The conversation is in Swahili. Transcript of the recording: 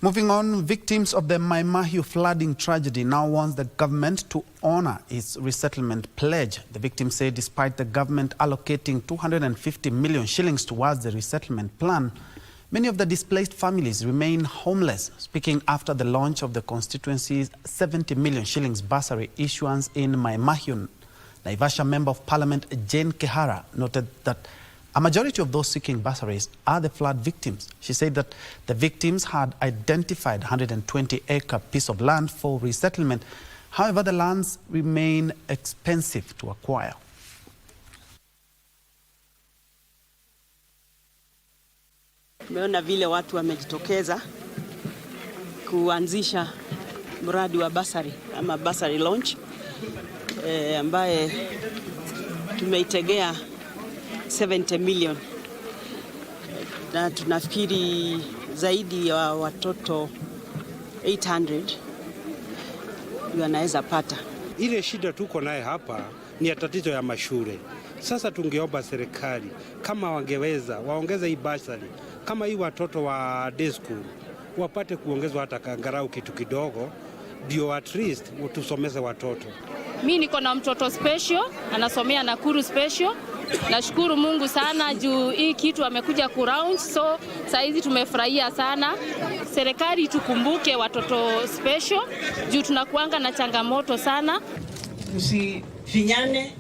Moving on, victims of the Mai Mahiu flooding tragedy now wants the government to honor its resettlement pledge. The victims say despite the government allocating 250 million shillings towards the resettlement plan, many of the displaced families remain homeless. Speaking after the launch of the constituency's 70 million shillings bursary issuance in Mai Mahiu, Naivasha Member of Parliament Jane Kehara noted that a majority of those seeking bursaries are the flood victims. She said that the victims had identified 120-acre piece of land for resettlement. However, the lands remain expensive to acquire. Tumeona vile watu wamejitokeza kuanzisha mradi wa bursary ama bursary launch ambaye tumeitegea 70 million na tunafikiri zaidi ya watoto 800 wanaweza pata. Ile shida tuko naye hapa ni ya tatizo ya mashule. Sasa tungeomba serikali kama wangeweza waongeze hii bursary, kama hii watoto wa day school wapate kuongezwa hata kangarau kitu kidogo, ndio at least tusomeze watoto. Mimi niko na mtoto special anasomea Nakuru special. Nashukuru Mungu sana juu hii kitu amekuja kuround, so saizi tumefurahia sana. Serikali tukumbuke watoto special juu tunakuanga na changamoto sana. Usifinyane